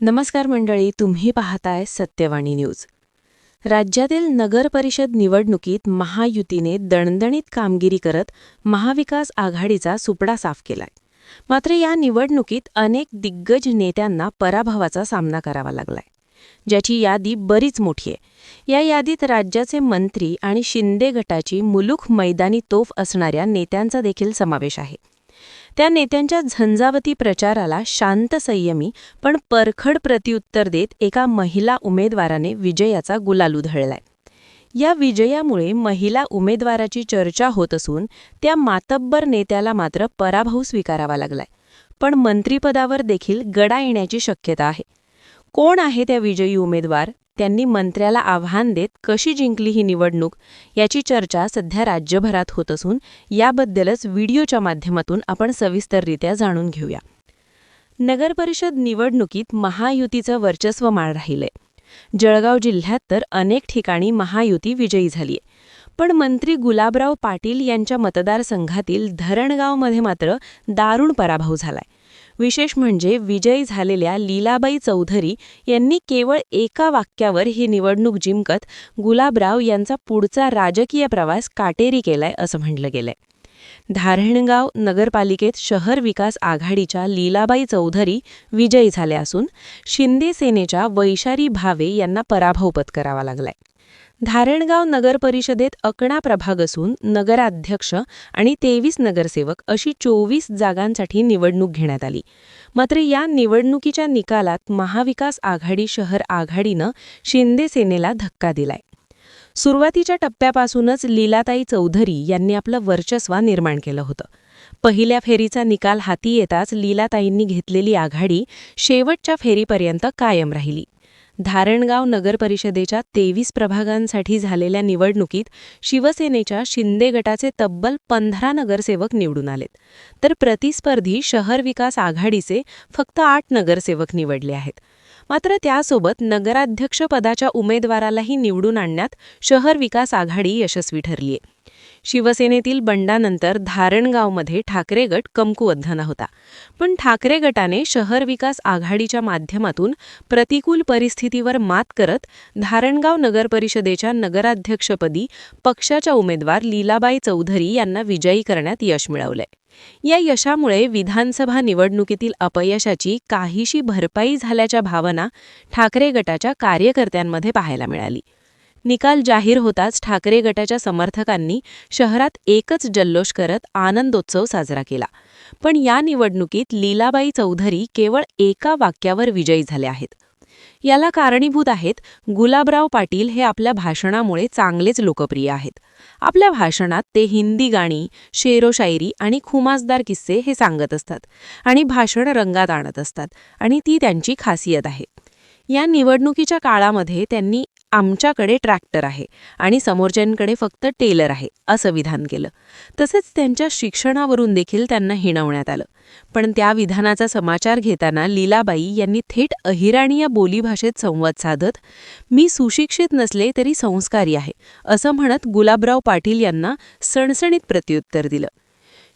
नमस्कार मंडळी, तुम्ही पाहताय सत्यवाणी न्यूज. राज्यातील नगर परिषद निवडणुकीत महायुतीने दणदणीत कामगिरी करत महाविकास आघाडीचा सुपडा साफ केलाय. मात्र या निवडणुकीत अनेक दिग्गज नेत्यांना पराभवाचा सामना करावा लागलाय, ज्याची यादी बरीच मोठी आहे. या यादीत राज्याचे मंत्री आणि शिंदे गटाची मुलूख मैदानी तोफ असणाऱ्या नेत्यांचा देखील समावेश आहे. त्या नेत्यांच्या झंझावती प्रचाराला शांत संयमी पण परखड प्रत्युत्तर देत एका महिला उमेदवाराने विजयाचा गुलाल उधळलाय. या विजयामुळे महिला उमेदवाराची चर्चा होत असून त्या मातब्बर नेत्याला मात्र पराभव स्वीकारावा लागलाय. पण मंत्रिपदावर देखील गडा येण्याची शक्यता आहे. कोण आहे त्या विजयी उमेदवार, त्यांनी मंत्र्याला आव्हान देत कशी जिंकली ही निवडणूक, याची चर्चा सध्या राज्यभरात होत असून याबद्दलच व्हिडिओच्या माध्यमातून आपण सविस्तररित्या जाणून घेऊया. नगरपरिषद निवडणुकीत महायुतीचं वर्चस्व माळ राहिलंय. जळगाव जिल्ह्यात तर अनेक ठिकाणी महायुती विजयी झालीय. पण मंत्री गुलाबराव पाटील यांच्या मतदारसंघातील धरणगावमध्ये मात्र दारुण पराभव झालाय. विशेष म्हणजे विजयी झालेल्या लीलाबाई चौधरी यांनी केवळ एका वाक्यावर ही निवडणूक जिंकत गुलाबराव यांचा पुढचा राजकीय प्रवास काटेरी केलाय असं म्हटलं गेलंय. धारणगाव नगरपालिकेत शहर विकास आघाडीच्या लीलाबाई चौधरी विजयी झाल्या असून शिंदे सेनेच्या वैशाली भावे यांना पराभव पत्करावा लागलाय. धारणगाव नगरपरिषदेत 11 प्रभाग असून नगराध्यक्ष आणि 23 नगरसेवक अशी 24 जागांसाठी निवडणूक घेण्यात आली. मात्र या निवडणुकीच्या निकालात महाविकास आघाडी शहर आघाडीनं शिंदे सेनेला धक्का दिलाय. सुरुवातीच्या टप्प्यापासूनच लीलाताई चौधरी यांनी आपलं वर्चस्व निर्माण केलं होतं. पहिल्या फेरीचा निकाल हाती येताच लीलाताईंनी घेतलेली आघाडी शेवटच्या फेरीपर्यंत कायम राहिली. धारणगाव नगरपरिषदेच्या 23 प्रभागांसाठी झालेल्या निवडणुकीत शिवसेनेच्या शिंदे गटाचे तब्बल 15 नगरसेवक निवडून आलेत, तर प्रतिस्पर्धी शहर विकास आघाडीचे फक्त 8 नगरसेवक निवडले आहेत. मात्र त्यासोबत नगराध्यक्षपदाच्या उमेदवारालाही निवडून आणण्यात शहर विकास आघाडी यशस्वी ठरलीय. शिवसेनेतील बंडानंतर धारणगावमध्ये ठाकरे गट कमकुवत झाला होता. पण ठाकरे गटाने शहर विकास आघाडीच्या माध्यमातून प्रतिकूल परिस्थितीवर मात करत धारणगाव नगरपरिषदेच्या नगराध्यक्षपदी पक्षाच्या उमेदवार लीलाबाई चौधरी यांना विजयी करण्यात यश मिळवलंय. या यशामुळे विधानसभा निवडणुकीतील अपयशाची काहीशी भरपाई झाल्याच्या भावना ठाकरे गटाच्या कार्यकर्त्यांमध्ये पाहायला मिळाली. निकाल जाहीर होताच ठाकरे गटाच्या समर्थकांनी शहरात एकच जल्लोष करत आनंदोत्सव साजरा केला. पण या निवडणुकीत लीलाबाई चौधरी केवळ एका वाक्यावर विजयी झाले आहेत. याला कारणीभूत आहेत गुलाबराव पाटील. हे आपल्या भाषणामुळे चांगलेच लोकप्रिय आहेत. आपल्या भाषणात ते हिंदी गाणी, शेरोशायरी आणि खुमासदार किस्से हे सांगत असतात आणि भाषण रंगात आणत असतात आणि ती त्यांची खासियत आहे. या निवडणुकीच्या काळामध्ये त्यांनी आमच्याकडे ट्रॅक्टर आहे आणि समोरच्यांकडे फक्त टेलर आहे असं विधान केलं. तसेच त्यांच्या शिक्षणावरून देखील त्यांना हिणवण्यात आलं. पण त्या विधानाचा समाचार घेताना लीलाबाई यांनी थेट अहिराणी या बोलीभाषेत संवाद साधत मी सुशिक्षित नसले तरी संस्कारी आहे असं म्हणत गुलाबराव पाटील यांना सणसणीत प्रत्युत्तर दिलं.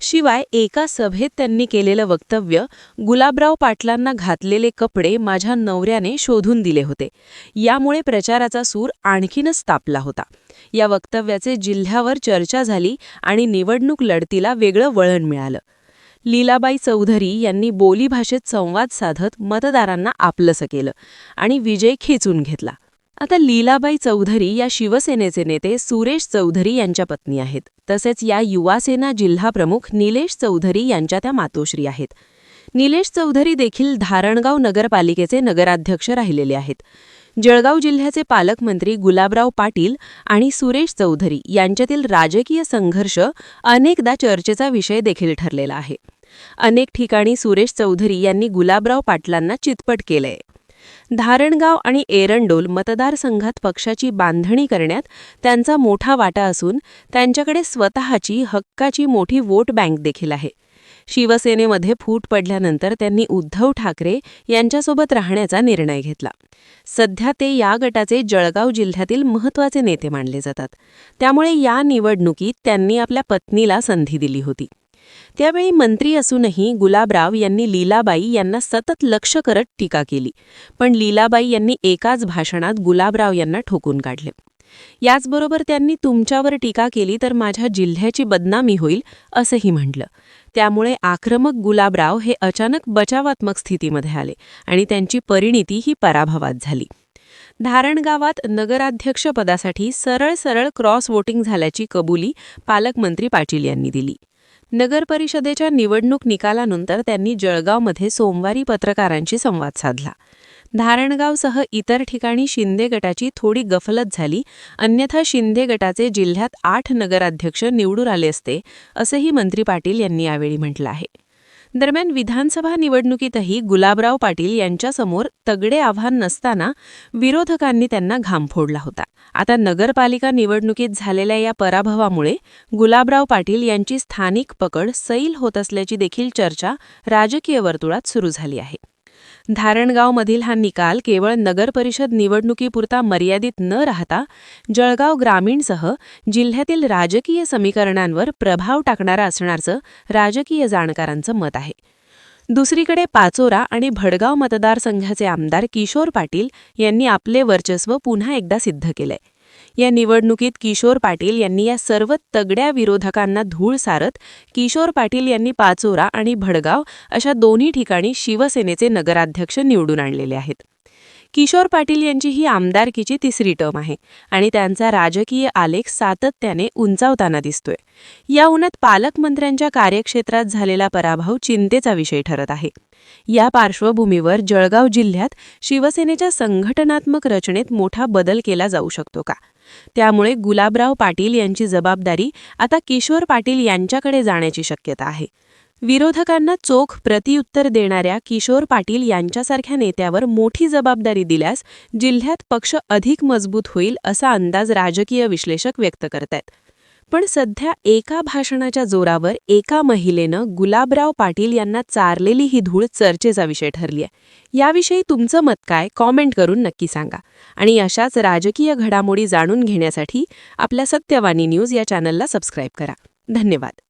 शिवाय एका सभेत त्यांनी केलेलं वक्तव्य, गुलाबराव पाटलांना घातलेले कपडे माझ्या नवऱ्याने शोधून दिले होते, यामुळे प्रचाराचा सूर आणखीनच तापला होता. या वक्तव्याचे जिल्ह्यावर चर्चा झाली आणि निवडणूक लढतीला वेगळं वळण मिळालं. लीलाबाई चौधरी यांनी बोलीभाषेत संवाद साधत मतदारांना आपलंसं केलं आणि विजय खेचून घेतला. आता लीलाबाई चौधरी या शिवसेनेचे नेते सुरेश चौधरी यांच्या पत्नी आहेत. तसेच या युवासेना जिल्हा प्रमुख निलेश चौधरी यांच्या त्या मातोश्री आहेत. निलेश चौधरी देखील धारणगाव नगरपालिकेचे नगराध्यक्ष राहिलेले आहेत. जळगाव जिल्ह्याचे पालकमंत्री गुलाबराव पाटील आणि सुरेश चौधरी यांच्यातील राजकीय संघर्ष अनेकदा चर्चेचा विषय देखील ठरलेला आहे. अनेक ठिकाणी सुरेश चौधरी यांनी गुलाबराव पाटलांना चितपट केलंय. धारणगाव आणि एरंडोल मतदारसंघात पक्षाची बांधणी करण्यात त्यांचा मोठा वाटा असून त्यांच्याकडे स्वतःची हक्काची मोठी वोट बँक देखील आहे. शिवसेनेमध्ये फूट पडल्यानंतर त्यांनी उद्धव ठाकरे यांच्यासोबत राहण्याचा निर्णय घेतला. सध्या ते या गटाचे जळगाव जिल्ह्यातील महत्त्वाचे नेते मानले जातात. त्यामुळे या निवडणुकीत त्यांनी आपल्या पत्नीला संधी दिली होती. त्यावेळी मंत्री असूनही गुलाबराव यांनी लीलाबाई यांना सतत लक्ष करत टीका केली, पण लीलाबाई यांनी एकाच भाषणात गुलाबराव यांना ठोकून काढले. याचबरोबर त्यांनी तुमच्यावर टीका केली तर माझ्या जिल्ह्याची बदनामी होईल असंही म्हटलं. त्यामुळे आक्रमक गुलाबराव हे अचानक बचावात्मक स्थितीमध्ये आले आणि त्यांची परिणिती ही पराभवात झाली. धारणगावात नगराध्यक्षपदासाठी सरळ क्रॉस वोटिंग झाल्याची कबुली पालकमंत्री पाटील यांनी दिली. नगरपरिषदेच्या निवडणूक निकालानंतर त्यांनी जळगावमध्ये सोमवारी पत्रकारांशी संवाद साधला. धारणगावसह इतर ठिकाणी शिंदे गटाची थोडी गफलत झाली, अन्यथा शिंदे गटाचे जिल्ह्यात 8 नगराध्यक्ष निवडून आले असते, असंही मंत्री पाटील यांनी यावेळी म्हटलं आहे. दरम्यान विधानसभा निवडणुकीतही गुलाबराव पाटील यांच्यासमोर तगडे आव्हान नसताना विरोधकांनी त्यांना घाम फोडला होता. आता नगरपालिका निवडणुकीत झालेल्या या पराभवामुळे गुलाबराव पाटील यांची स्थानिक पकड सैल होत असल्याची देखील चर्चा राजकीय वर्तुळात सुरू झाली आहे. धारणगावमधील हा निकाल केवळ नगरपरिषद निवडणुकीपुरता मर्यादित न राहता जळगाव ग्रामीणसह जिल्ह्यातील राजकीय समीकरणांवर प्रभाव टाकणारा असण्याचं राजकीय जाणकारांचं मत आहे. दुसरीकडे पाचोरा आणि भडगाव मतदारसंघाचे आमदार किशोर पाटील यांनी आपले वर्चस्व पुन्हा एकदा सिद्ध केलंय. या निवडणुकीत किशोर पाटील यांनी या सर्व तगड्या विरोधकांना धूळ सारत किशोर पाटील यांनी पाचोरा आणि भडगाव अशा दोन्ही ठिकाणी शिवसेनेचे नगराध्यक्ष निवडून आणलेले आहेत. किशोर पाटील यांची ही आमदारकीची 3री टर्म आहे आणि त्यांचा राजकीय आलेख सातत्याने उंचावताना दिसतोय. या उन्हात पालकमंत्र्यांच्या कार्यक्षेत्रात झालेला पराभव चिंतेचा विषय ठरत आहे. या पार्श्वभूमीवर जळगाव जिल्ह्यात शिवसेनेच्या संघटनात्मक रचनेत मोठा बदल केला जाऊ शकतो का? त्यामुळे गुलाबराव पाटील यांची जबाबदारी आता किशोर पाटील यांच्याकडे जाण्याची शक्यता आहे. विरोधकांना चोख प्रतिउत्तर देणाऱ्या किशोर पाटील यांच्यासारख्या नेत्यावर मोठी जबाबदारी दिल्यास जिल्ह्यात पक्ष अधिक मजबूत होईल असा अंदाज राजकीय विश्लेषक व्यक्त करतायत. पण सध्या एका भाषणाच्या जोरावर एका महिलेनं गुलाबराव पाटील यांना चारलेली ही धूळ चर्चेचा विषय ठरली आहे. याविषयी तुमचं मत काय? कॉमेंट करून नक्की सांगा. आणि अशाच राजकीय घडामोडी जाणून घेण्यासाठी आपल्या सत्यवाणी न्यूज या चॅनलला सबस्क्राईब करा. धन्यवाद.